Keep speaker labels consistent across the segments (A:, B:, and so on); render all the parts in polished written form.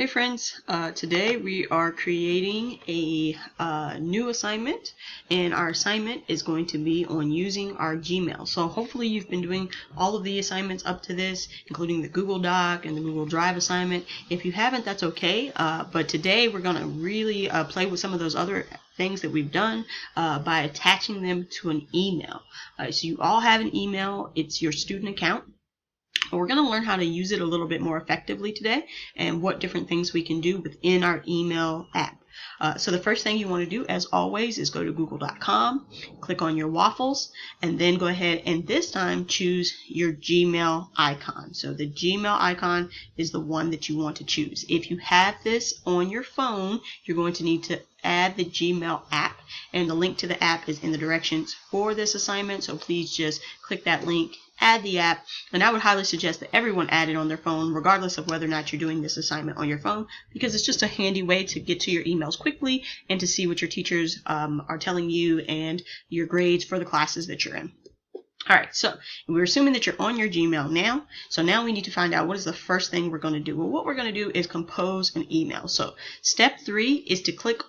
A: Hey friends, today we are creating a new assignment, and our assignment is going to be on using our Gmail. So hopefully you've been doing all of the assignments up to this, including the Google Doc and the Google Drive assignment. If you haven't, that's okay, but today we're going to really play with some of those other things that we've done by attaching them to an email. So you all have an email, it's your student account. We're going to learn how to use it a little bit more effectively today and what different things we can do within our email app. So the first thing you want to do, as always, is go to google.com, click on your waffles, and then go ahead and this time choose your Gmail icon. So the Gmail icon is the one that you want to choose. If you have this on your phone, you're going to need to add the Gmail app, and the link to the app is in the directions for this assignment, so please just click that link, add the app, and I would highly suggest that everyone add it on their phone regardless of whether or not you're doing this assignment on your phone, because it's just a handy way to get to your emails quickly and to see what your teachers are telling you and your grades for the classes that you're in. Alright, so we're assuming that you're on your Gmail now, so now we need to find out what is the first thing we're going to do. Well, what we're going to do is compose an email. So step 3 is to click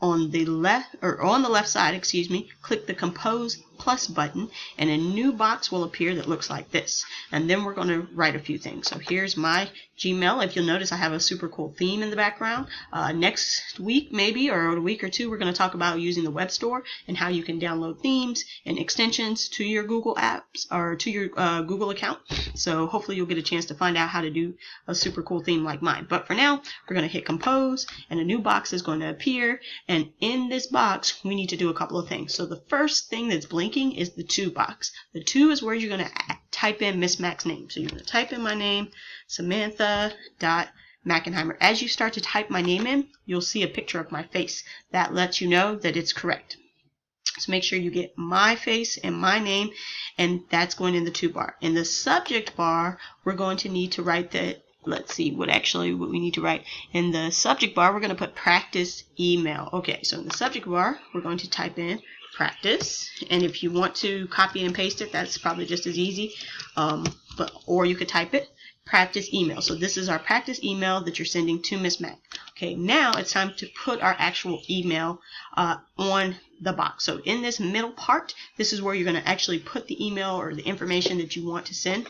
A: on the left side, click the Compose Plus button, and a new box will appear that looks like this. And then we're going to write a few things. So here's my Gmail. If you'll notice, I have a super cool theme in the background. Next week, maybe, or a week or two, we're going to talk about using the web store and how you can download themes and extensions to your Google apps or to your Google account. So hopefully you'll get a chance to find out how to do a super cool theme like mine. But for now, we're going to hit Compose, and a new box is going to appear. And in this box, we need to do a couple of things. So the first thing that's blinking is the To box. The To is where you're going to type in Miss Mac's name. So you're going to type in my name, Samantha.Mackenheimer. As you start to type my name in, you'll see a picture of my face. That lets you know that it's correct. So make sure you get my face and my name, and that's going in the To bar. In the subject bar, we're going to need to write that. Let's see what we need to write. In the subject bar, we're going to put practice email. Okay, so in the subject bar, we're going to type in practice, and if you want to copy and paste it, that's probably just as easy, or you could type it, practice email. So this is our practice email that you're sending to Miss Mac. Okay, now it's time to put our actual email on the box. So in this middle part, this is where you're going to actually put the email or the information that you want to send.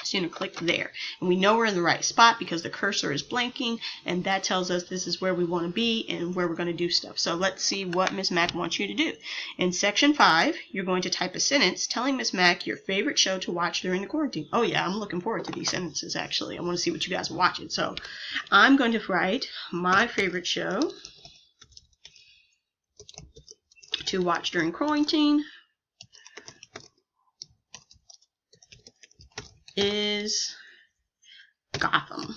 A: So you're going to click there. And we know we're in the right spot because the cursor is blinking, and that tells us this is where we want to be and where we're going to do stuff. So let's see what Miss Mac wants you to do. In section 5, you're going to type a sentence telling Miss Mac your favorite show to watch during the quarantine. Oh yeah, I'm looking forward to these sentences actually. I want to see what you guys are watching. So I'm going to write my favorite show to watch during quarantine is Gotham.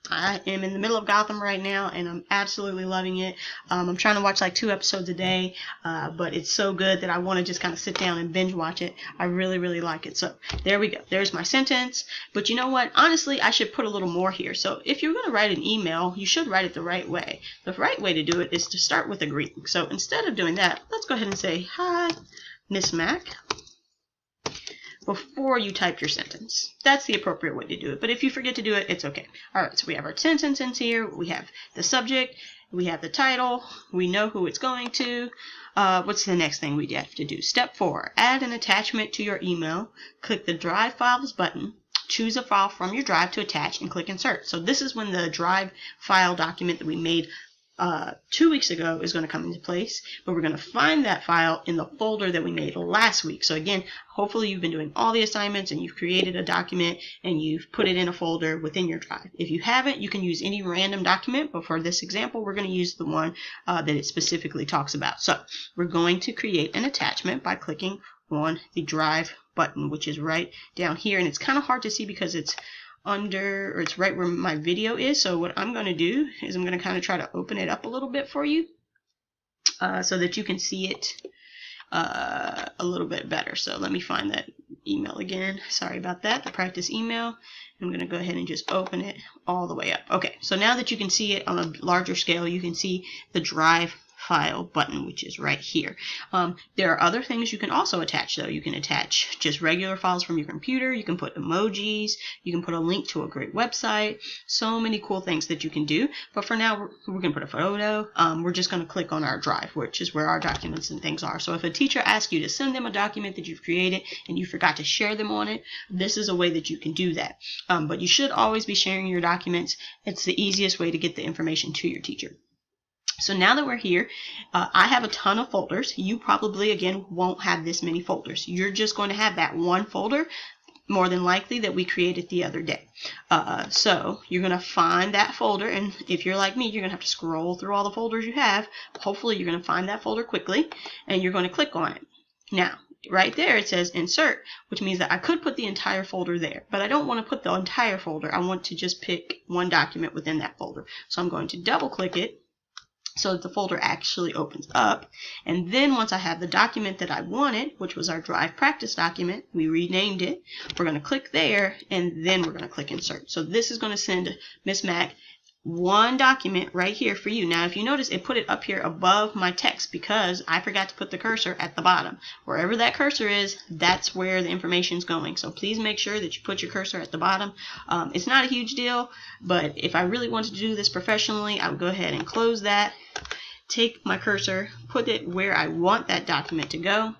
A: I am in the middle of Gotham right now, and I'm absolutely loving it. I'm trying to watch like 2 episodes a day, but it's so good that I want to just kind of sit down and binge watch it. I really, really like it. So there we go. There's my sentence. But you know what? Honestly, I should put a little more here. So if you're going to write an email, you should write it the right way. The right way to do it is to start with a greeting. So instead of doing that, let's go ahead and say, "Hi, Miss Mac," before you type your sentence. That's the appropriate way to do it. But if you forget to do it, it's okay. Alright, so we have our sentence here. We have the subject. We have the title. We know who it's going to. What's the next thing we have to do? Step 4. Add an attachment to your email. Click the Drive Files button. Choose a file from your drive to attach and click Insert. So this is when the Drive file document that we made 2 weeks ago is going to come into place, but we're going to find that file in the folder that we made last week. So again, hopefully you've been doing all the assignments and you've created a document and you've put it in a folder within your drive. If you haven't, you can use any random document, but for this example, we're going to use the one that it specifically talks about. So we're going to create an attachment by clicking on the Drive button, which is right down here, and it's kind of hard to see because it's it's right where my video is. So what I'm going to do is I'm going to kind of try to open it up a little bit for you so that you can see it a little bit better. So let me find that email again. Sorry about that, the practice email. I'm going to go ahead and just open it all the way up. Okay, so now that you can see it on a larger scale, you can see the Drive file button, which is right here. There are other things you can also attach, though. You can attach just regular files from your computer. You can put emojis. You can put a link to a great website. So many cool things that you can do. But for now, we're going to put a photo. We're just going to click on our drive, which is where our documents and things are. So if a teacher asks you to send them a document that you've created and you forgot to share them on it, this is a way that you can do that. But you should always be sharing your documents. It's the easiest way to get the information to your teacher. So now that we're here, I have a ton of folders. You probably, again, won't have this many folders. You're just going to have that one folder, more than likely, that we created the other day. So you're going to find that folder, and if you're like me, you're going to have to scroll through all the folders you have. Hopefully you're going to find that folder quickly, and you're going to click on it. Now, right there it says insert, which means that I could put the entire folder there, but I don't want to put the entire folder. I want to just pick one document within that folder. So I'm going to double click it so that the folder actually opens up. And then once I have the document that I wanted, which was our Drive practice document, we renamed it. We're going to click there, and then we're going to click insert. So this is going to send Miss Mac one document right here for you. Now, if you notice, it put it up here above my text because I forgot to put the cursor at the bottom. Wherever that cursor is, that's where the information is going. So please make sure that you put your cursor at the bottom. It's not a huge deal, but if I really wanted to do this professionally, I would go ahead and close that, take my cursor, put it where I want that document to go,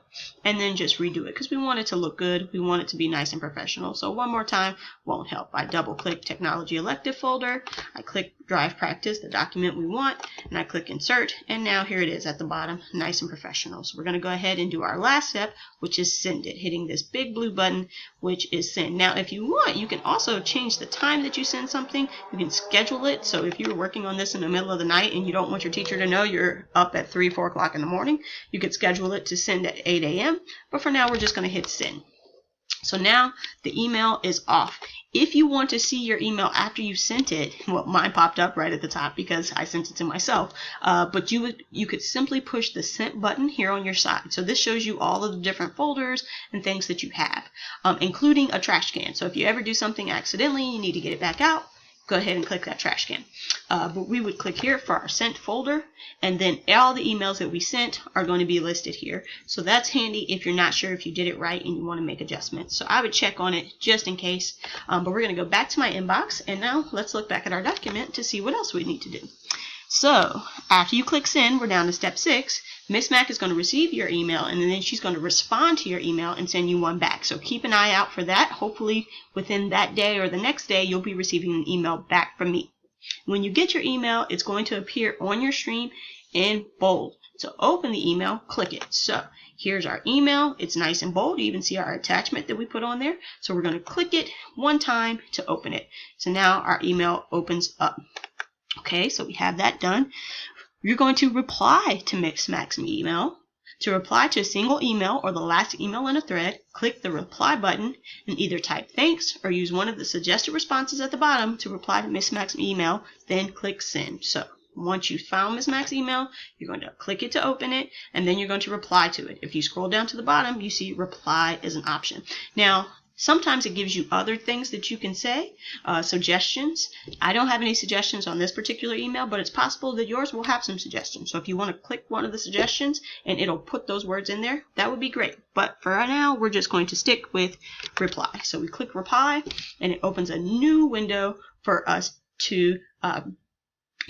A: and then just redo it because we want it to look good. We want it to be nice and professional. So one more time won't help. I double click Technology Elective folder, I click Drive Practice, the document we want, and I click Insert, and now here it is at the bottom, nice and professional. So we're going to go ahead and do our last step, which is send it, hitting this big blue button, which is send. Now if you want, you can also change the time that you send something. You can schedule it. So if you were working on this in the middle of the night and you don't want your teacher to know you're up at 3, 4 o'clock in the morning, you could schedule it to send at 8 a.m. But for now, we're just going to hit send. So now the email is off. If you want to see your email after you sent it, well, mine popped up right at the top because I sent it to myself. But you could simply push the sent button here on your side. So this shows you all of the different folders and things that you have, including a trash can. So if you ever do something accidentally, you need to get it back out, go ahead and click that trash can. But we would click here for our sent folder, and then all the emails that we sent are going to be listed here. So that's handy if you're not sure if you did it right and you want to make adjustments. So I would check on it just in case. But we're going to go back to my inbox, and now let's look back at our document to see what else we need to do. So after you click send, we're down to step 6. Miss Mac is going to receive your email, and then she's going to respond to your email and send you one back. So keep an eye out for that. Hopefully within that day or the next day, you'll be receiving an email back from me. When you get your email, it's going to appear on your screen in bold. So open the email, click it. So here's our email. It's nice and bold. You even see our attachment that we put on there. So we're going to click it one time to open it. So now our email opens up. Okay, so we have that done. You're going to reply to Miss Mac's email. To reply to a single email or the last email in a thread, click the reply button and either type thanks or use one of the suggested responses at the bottom to reply to Miss Mac's email, then click send. So once you've found Miss Mac's email, you're going to click it to open it, and then you're going to reply to it. If you scroll down to the bottom, you see reply is an option. Now, sometimes it gives you other things that you can say, suggestions. I don't have any suggestions on this particular email, but it's possible that yours will have some suggestions. So if you want to click one of the suggestions and it'll put those words in there, that would be great. But for now, we're just going to stick with reply. So we click reply, and it opens a new window for us to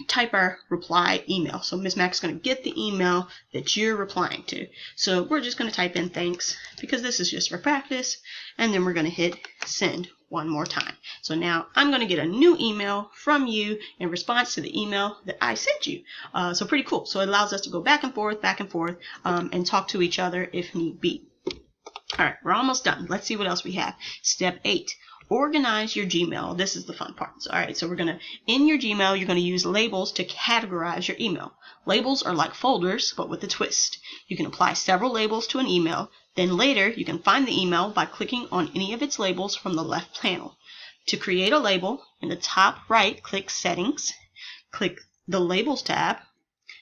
A: type our reply email. So Miss Mac's going to get the email that you're replying to. So we're just going to type in thanks because this is just for practice, and then we're going to hit send one more time. So now I'm going to get a new email from you in response to the email that I sent you. So pretty cool. So it allows us to go back and forth, and talk to each other if need be. All right, we're almost done. Let's see what else we have. Step 8. Organize your Gmail. This is the fun part. So, all right, so we're going to, in your Gmail, you're going to use labels to categorize your email. Labels are like folders, but with a twist. You can apply several labels to an email. Then later, you can find the email by clicking on any of its labels from the left panel. To create a label, in the top right, click Settings, click the Labels tab,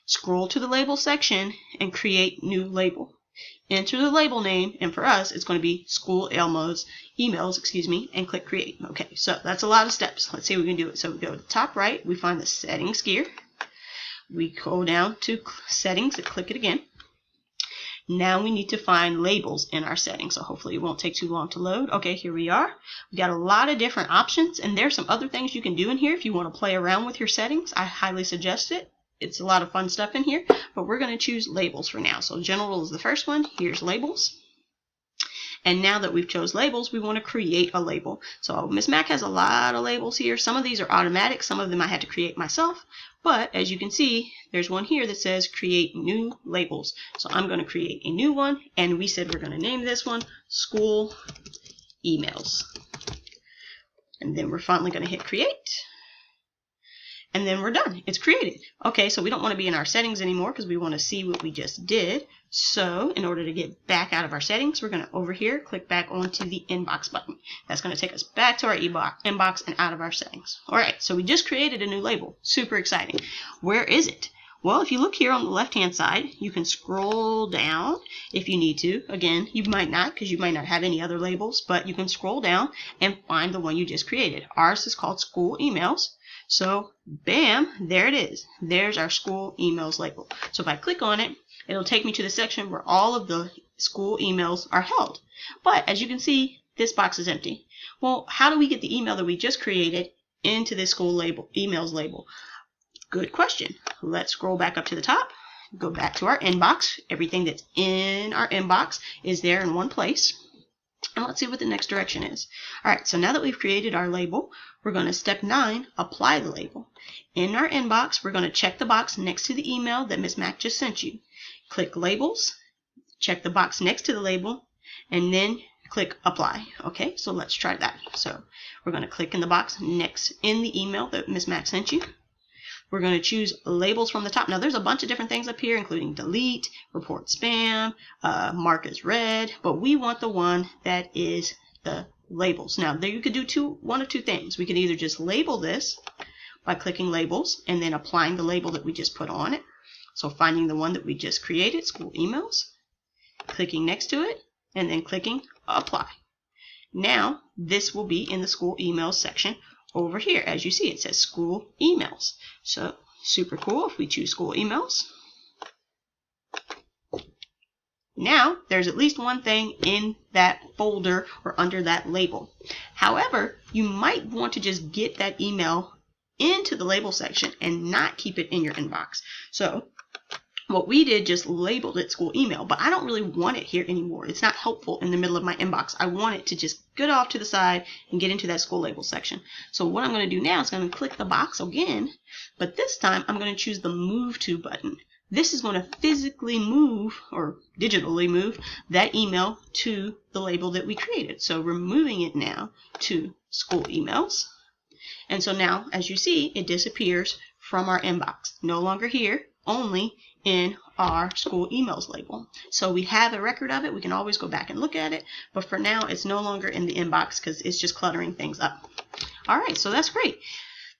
A: scroll to the Label section, and create New Label. Enter the label name, and for us, it's going to be School emails, and click Create. Okay, so that's a lot of steps. Let's see if we can do it. So we go to the top right, we find the Settings gear. We go down to settings and click it again. Now we need to find labels in our settings, so hopefully it won't take too long to load. Okay, here we are. We got a lot of different options, and there's some other things you can do in here if you want to play around with your settings. I highly suggest it. It's a lot of fun stuff in here, but we're going to choose labels for now. So general is the first one. Here's labels. And now that we've chose labels, we want to create a label. So Miss Mac has a lot of labels here. Some of these are automatic. Some of them I had to create myself. But as you can see, there's one here that says create new labels. So I'm going to create a new one. And we said we're going to name this one School Emails. And then we're finally going to hit create. And then we're done. It's created. Okay, so we don't want to be in our settings anymore because we want to see what we just did. So in order to get back out of our settings, we're going to over here click back onto the inbox button. That's going to take us back to our inbox and out of our settings. All right, so we just created a new label. Super exciting. Where is it? Well, if you look here on the left-hand side, you can scroll down if you need to. Again, you might not because you might not have any other labels, but you can scroll down and find the one you just created. Ours is called School Emails. So, bam, there it is. There's our School Emails label. So if I click on it, it'll take me to the section where all of the school emails are held. But as you can see, this box is empty. Well, how do we get the email that we just created into this school label, emails label? Good question. Let's scroll back up to the top, go back to our inbox. Everything that's in our inbox is there in one place. And let's see what the next direction is. All right, so now that we've created our label, we're going to step 9, apply the label. In our inbox, we're going to check the box next to the email that Miss Mac just sent you. Click labels, check the box next to the label, and then click apply. Okay, so let's try that. So we're going to click in the box next in the email that Miss Mac sent you. We're going to choose labels from the top. Now, there's a bunch of different things up here, including delete, report spam, mark as read, but we want the one that is the labels. Now, there you could do one of two things. We could either just label this by clicking labels and then applying the label that we just put on it. So finding the one that we just created, School Emails, clicking next to it, and then clicking apply. Now, this will be in the School Emails section over here. As you see, it says School Emails. So super cool if we choose School Emails. Now, there's at least one thing in that folder or under that label. However, you might want to just get that email into the label section and not keep it in your inbox. So what we did, just labeled it School Email, but I don't really want it here anymore. It's not helpful in the middle of my inbox. I want it to just get off to the side and get into that school label section. So what I'm going to do now is I'm going to click the box again, but this time I'm going to choose the Move To button. This is going to physically move or digitally move that email to the label that we created. So we're moving it now to School Emails. And so now, as you see, it disappears from our inbox. No longer here, only in our School Emails label. So we have a record of it. We can always go back and look at it. But for now, it's no longer in the inbox because it's just cluttering things up. All right, so that's great.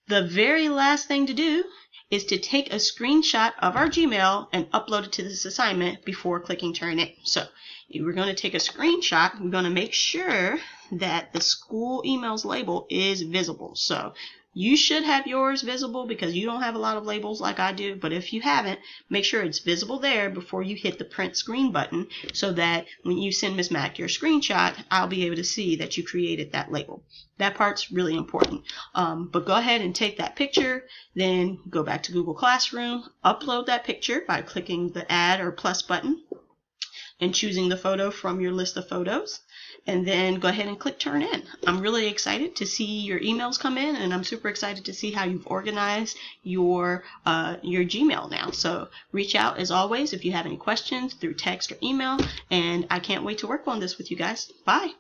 A: The very last thing to do is to take a screenshot of our Gmail and upload it to this assignment before clicking Turn In. So we're going to take a screenshot. We're going to make sure that the School Emails label is visible. So you should have yours visible because you don't have a lot of labels like I do. But if you haven't, make sure it's visible there before you hit the print screen button so that when you send Miss Mac your screenshot, I'll be able to see that you created that label. That part's really important. But go ahead and take that picture, then go back to Google Classroom, upload that picture by clicking the add or plus button and choosing the photo from your list of photos. And then go ahead and click Turn In. I'm really excited to see your emails come in, and I'm super excited to see how you've organized your Gmail now. So reach out as always if you have any questions through text or email, and I can't wait to work on this with you guys. Bye.